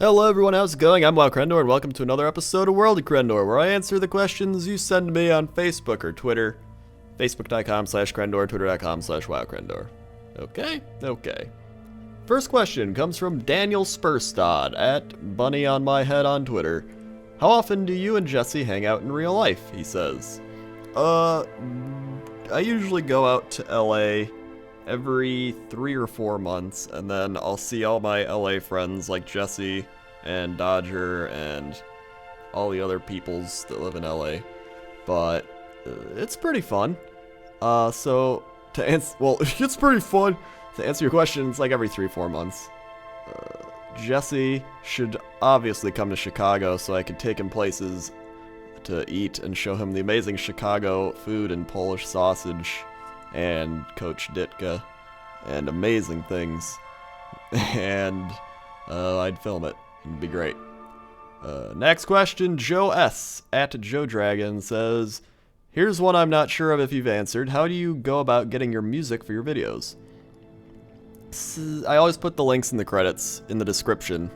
Hello everyone, how's it going? I'm WoWcrendor and welcome to another episode of WoCrendor, where I answer the questions you send me on Facebook or Twitter. Facebook.com/Crendor, Twitter.com/WoCrendor. Okay. First question comes from Daniel Spurstad at Bunny on My Head on Twitter. How often do you and Jesse hang out in real life? He says. I usually go out to LA every 3 or 4 months, and then I'll see all my LA friends like Jesse and Dodger and all the other peoples that live in LA. But it's pretty fun. So to answer, well, it's pretty fun. To answer your question, it's like every 3-4 months. Jesse should obviously come to Chicago so I could take him places to eat and show him the amazing Chicago food and Polish sausage and Coach Ditka and amazing things. And I'd film it. It'd be great. Next question, Joe S. at Joe Dragon says, here's one I'm not sure of if you've answered. How do you go about getting your music for your videos? I always put the links in the credits in the description.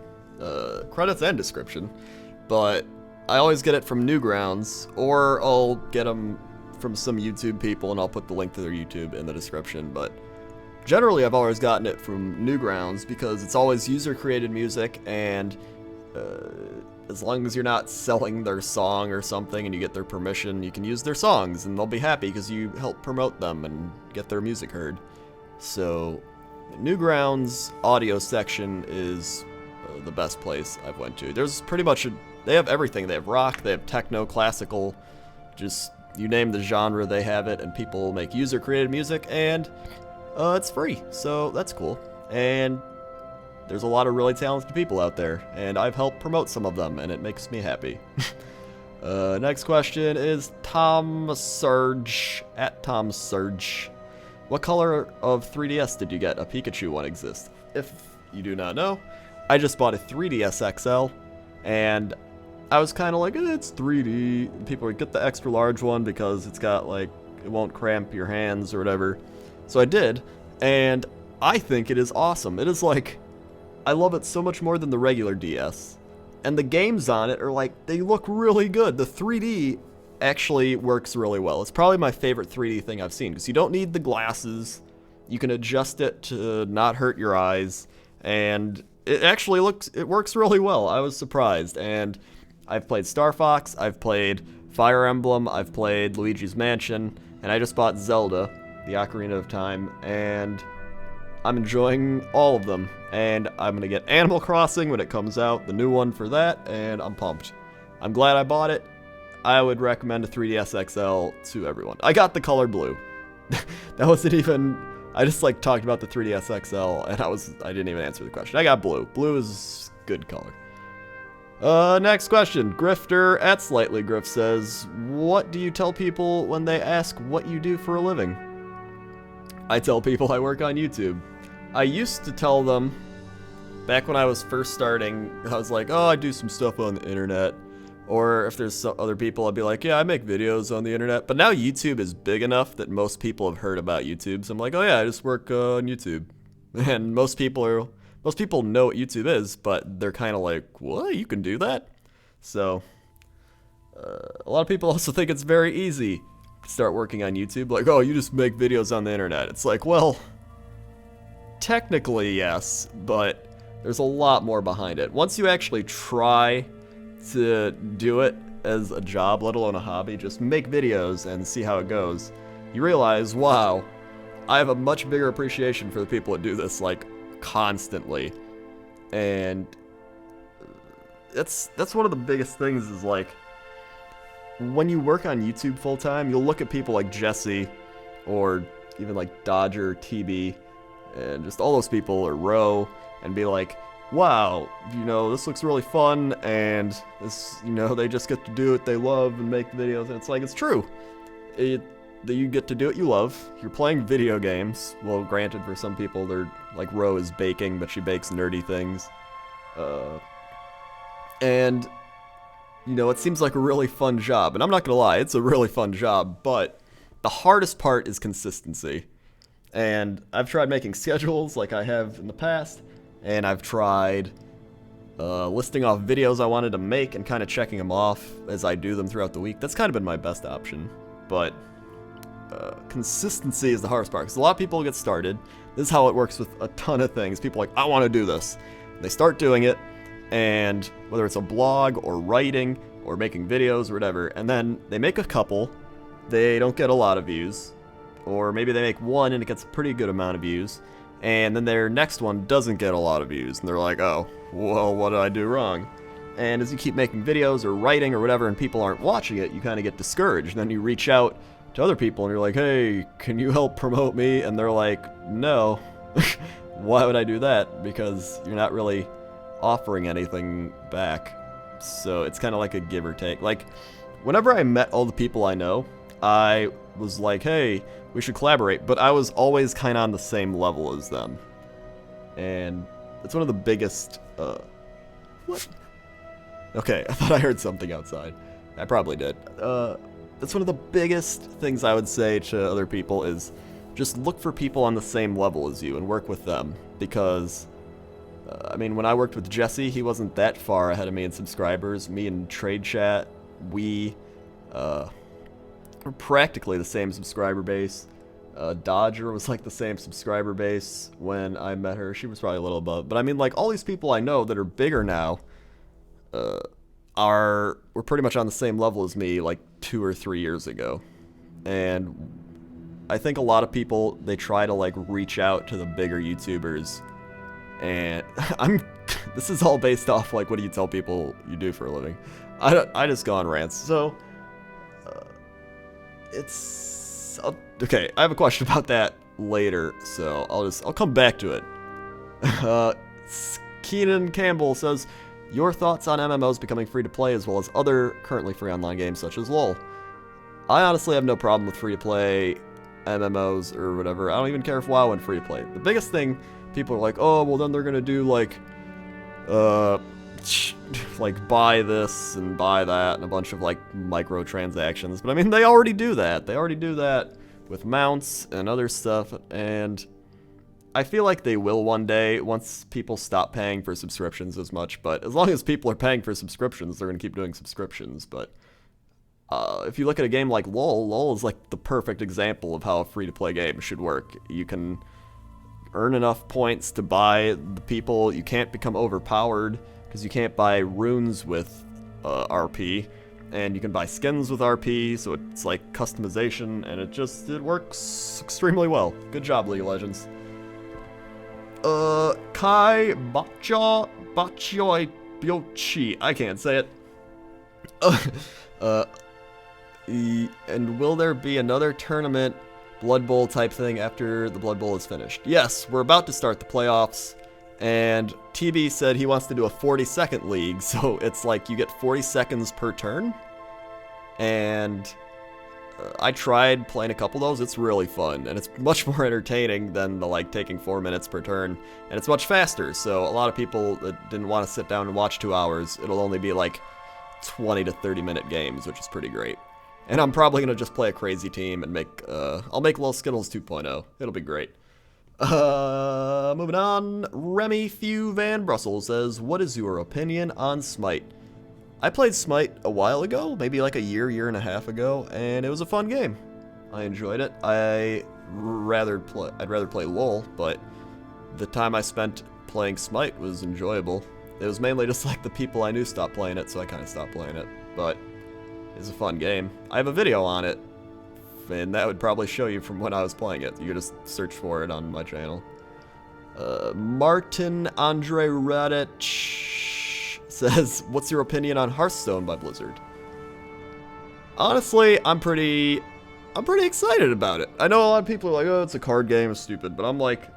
Credits and description. But I always get it from Newgrounds, or I'll get them from some YouTube people and I'll put the link to their YouTube in the description. But generally I've always gotten it from Newgrounds because it's always user-created music, and as long as you're not selling their song or something and you get their permission, you can use their songs and they'll be happy because you help promote them and get their music heard. So Newgrounds audio section is the best place I've went to. There's pretty much they have everything. They have rock, they have techno, classical, just you name the genre, they have it, and people make user-created music, and it's free, so that's cool. And there's a lot of really talented people out there, and I've helped promote some of them, and it makes me happy. Next question is Tom Surge, at Tom Surge. What color of 3DS did you get? A Pikachu one exists. If you do not know, I just bought a 3DS XL, and I was kind of like, it's 3D. People would get the extra large one because it's got, like, it won't cramp your hands or whatever. So I did, and I think it is awesome. It is like, I love it so much more than the regular DS. And the games on it are like, they look really good. The 3D actually works really well. It's probably my favorite 3D thing I've seen, because you don't need the glasses. You can adjust it to not hurt your eyes, and it actually works really well. I was surprised, and I've played Star Fox, I've played Fire Emblem, I've played Luigi's Mansion, and I just bought Zelda, the Ocarina of Time, and I'm enjoying all of them. And I'm gonna get Animal Crossing when it comes out, the new one for that, and I'm pumped. I'm glad I bought it. I would recommend a 3DS XL to everyone. I got the color blue. That wasn't even, I just like talked about the 3DS XL, and I didn't even answer the question. I got blue. Blue is good color. Next question. Grifter at Slightly Griff says, what do you tell people when they ask what you do for a living? I tell people I work on YouTube. I used to tell them, back when I was first starting, I was like, oh, I do some stuff on the internet. Or if there's some other people, I'd be like, yeah, I make videos on the internet. But now YouTube is big enough that most people have heard about YouTube. So I'm like, oh yeah, I just work on YouTube. And most people know what YouTube is, but they're kind of like, what? You can do that? So a lot of people also think it's very easy to start working on YouTube. Like, oh, you just make videos on the internet. It's like, well, technically yes, but there's a lot more behind it. Once you actually try to do it as a job, let alone a hobby, just make videos and see how it goes, you realize, wow, I have a much bigger appreciation for the people that do this, like, constantly. And that's one of the biggest things is, like, when you work on YouTube full time, you'll look at people like Jesse or even like Dodger or TB and just all those people, or Ro, and be like, wow, this looks really fun, and this, they just get to do what they love and make videos, and it's like, it's true. That you get to do what you love. You're playing video games. Well, granted, for some people, they're like, Ro is baking, but she bakes nerdy things. And, it seems like a really fun job. And I'm not gonna lie, it's a really fun job, but the hardest part is consistency. And I've tried making schedules like I have in the past, and I've tried listing off videos I wanted to make and kind of checking them off as I do them throughout the week. That's kind of been my best option. But consistency is the hardest part, because a lot of people get started. This is how it works with a ton of things. People are like, I want to do this. They start doing it, and whether it's a blog or writing or making videos or whatever, and then they make a couple, they don't get a lot of views, or maybe they make one and it gets a pretty good amount of views, and then their next one doesn't get a lot of views, and they're like, oh, well, what did I do wrong? And as you keep making videos or writing or whatever and people aren't watching it, you kind of get discouraged. And then you reach out to other people and you're like, hey, can you help promote me? And they're like, no. Why would I do that? Because you're not really offering anything back. So it's kind of like a give or take. Like, whenever I met all the people I know, I was like, hey, we should collaborate. But I was always kind of on the same level as them. And it's one of the biggest, what? Okay, I thought I heard something outside. I probably did. That's one of the biggest things I would say to other people is just look for people on the same level as you and work with them. Because, I mean, when I worked with Jesse, he wasn't that far ahead of me in subscribers. Me and Trade Chat, we were practically the same subscriber base. Dodger was like the same subscriber base when I met her. She was probably a little above. But I mean, like, all these people I know that are bigger now were pretty much on the same level as me like 2 or 3 years ago. And I think a lot of people, they try to like reach out to the bigger YouTubers. And this is all based off like, what do you tell people you do for a living? I just go on rants. So it's okay. I have a question about that later, so I'll come back to it. Keenan Campbell says, your thoughts on MMOs becoming free to play as well as other currently free online games such as LoL. I honestly have no problem with free to play MMOs or whatever. I don't even care if WoW went free to play. The biggest thing, people are like, oh, well then they're gonna do like buy this and buy that and a bunch of like microtransactions. But I mean, they already do that. They already do that with mounts and other stuff, and I feel like they will one day once people stop paying for subscriptions as much. But as long as people are paying for subscriptions, they're gonna keep doing subscriptions. But if you look at a game like LoL, LoL is like the perfect example of how a free-to-play game should work. You can earn enough points to buy the people. You can't become overpowered because you can't buy runes with RP, and you can buy skins with RP, so it's like customization, and it works extremely well. Good job, League of Legends. Kai Bachoi Byochi, I can't say it. And will there be another tournament, Blood Bowl type thing after the Blood Bowl is finished? Yes, we're about to start the playoffs, and TB said he wants to do a 40-second league, so it's like you get 40 seconds per turn. And I tried playing a couple of those. It's really fun, and it's much more entertaining than the like taking 4 minutes per turn, and it's much faster. So a lot of people that didn't want to sit down and watch 2 hours, it'll only be like 20 to 30-minute games, which is pretty great. And I'm probably gonna just play a crazy team and make I'll make Lil Skittles 2.0. It'll be great. Moving on. Remy Few Van Brussels says, what is your opinion on Smite? I played Smite a while ago, maybe like a year and a half ago, and it was a fun game. I enjoyed it. I'd rather play LoL, but the time I spent playing Smite was enjoyable. It was mainly just like the people I knew stopped playing it, so I kind of stopped playing it. But it's a fun game. I have a video on it, and that would probably show you from when I was playing it. You could just search for it on my channel. Martin Andre Radic says, what's your opinion on Hearthstone by Blizzard? Honestly, I'm pretty excited about it. I know a lot of people are like, oh, it's a card game, it's stupid, but I'm like,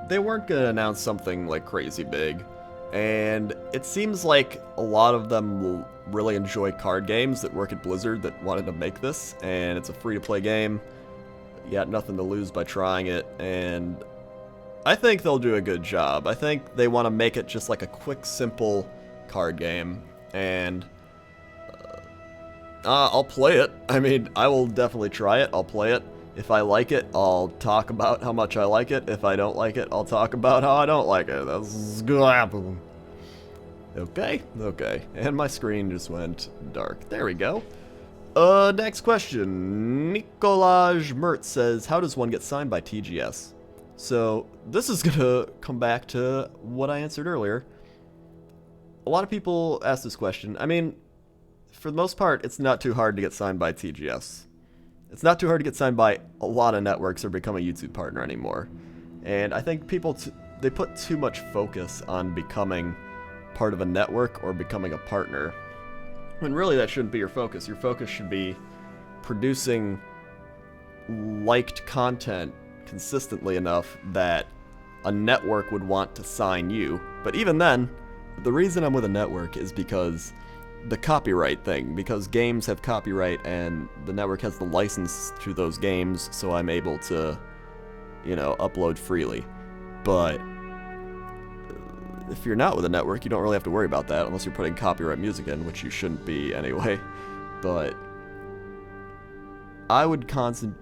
they weren't gonna announce something like crazy big, and it seems like a lot of them will really enjoy card games that work at Blizzard that wanted to make this, and it's a free-to-play game. You got nothing to lose by trying it, and I think they'll do a good job. I think they want to make it just like a quick, simple card game, and I'll play it. I mean, I will definitely try it. I'll play it. If I like it, I'll talk about how much I like it. If I don't like it, I'll talk about how I don't like it. That's gonna happen. Okay, okay. And my screen just went dark. There we go. Next question. Nikolaj Mertz says, how does one get signed by TGS? So, this is gonna come back to what I answered earlier. A lot of people ask this question. I mean, for the most part, it's not too hard to get signed by TGS. It's not too hard to get signed by a lot of networks or become a YouTube partner anymore. And I think people, they put too much focus on becoming part of a network or becoming a partner, when really that shouldn't be your focus. Your focus should be producing liked content consistently enough that a network would want to sign you. But even then, the reason I'm with a network is because the copyright thing, because games have copyright and the network has the license to those games, so I'm able to, you know, upload freely. But if you're not with a network, you don't really have to worry about that unless you're putting copyright music in, which you shouldn't be anyway. But I would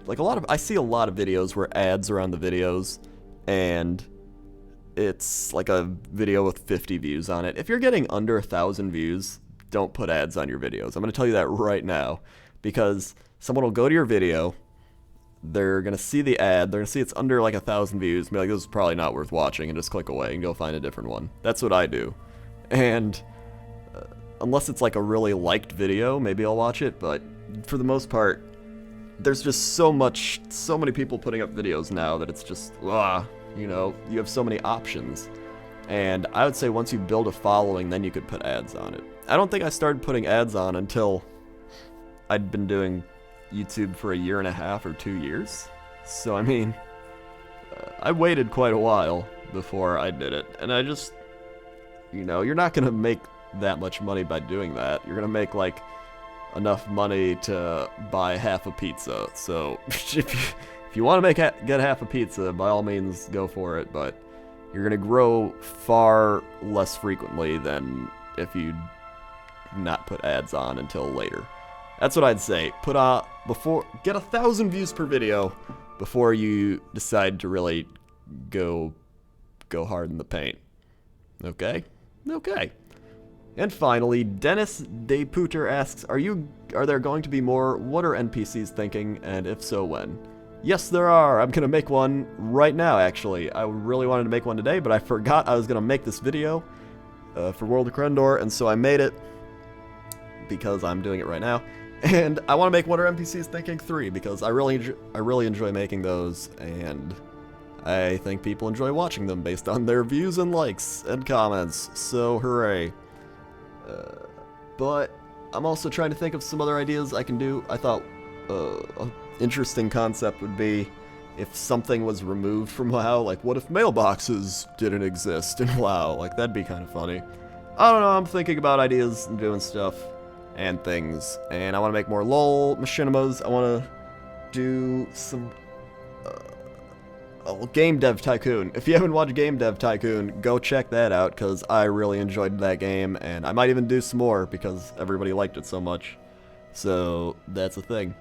like I see a lot of videos where ads are on the videos, and it's like a video with 50 views on it. If you're getting under 1,000 views, don't put ads on your videos. I'm going to tell you that right now, because someone will go to your video, they're going to see the ad, they're going to see it's under like 1,000 views, and be like, this is probably not worth watching, and just click away and go find a different one. That's what I do. And unless it's like a really liked video, maybe I'll watch it, but for the most part, there's just so many people putting up videos now that it's just, you know, you have so many options. And I would say once you build a following, then you could put ads on it. I don't think I started putting ads on until I'd been doing YouTube for 1.5 years or 2 years. So, I mean, I waited quite a while before I did it. And I just, you know, you're not going to make that much money by doing that. You're going to make, like, enough money to buy half a pizza. So, if you want to get half a pizza, by all means, go for it. But you're going to grow far less frequently than if you not put ads on until later. That's what I'd say. Get 1,000 views per video before you decide to really go hard in the paint. Okay? Okay. And finally, Dennis DePuter asks, are there going to be more? What are NPCs thinking, and if so, when? Yes, there are. I'm going to make one right now, actually. I really wanted to make one today, but I forgot I was going to make this video for World of Crendor, and so I made it because I'm doing it right now. And I want to make What Are NPCs Thinking 3, because I really enjoy making those, and I think people enjoy watching them based on their views and likes and comments, so hooray. But I'm also trying to think of some other ideas I can do. I thought an interesting concept would be if something was removed from WoW, like what if mailboxes didn't exist in WoW? Like, that'd be kind of funny. I don't know, I'm thinking about ideas and doing stuff and things, and I want to make more LOL machinimas. I want to do some Game Dev Tycoon. If you haven't watched Game Dev Tycoon, go check that out, because I really enjoyed that game, and I might even do some more because everybody liked it so much. So that's a thing.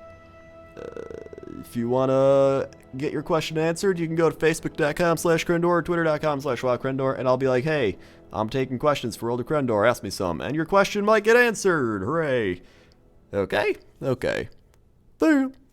If you want to get your question answered, you can go to facebook.com/Crendor or twitter.com/WoWcrendor, and I'll be like, hey, I'm taking questions for World of Crendor, ask me some, and your question might get answered. Hooray. Okay? Okay. See you.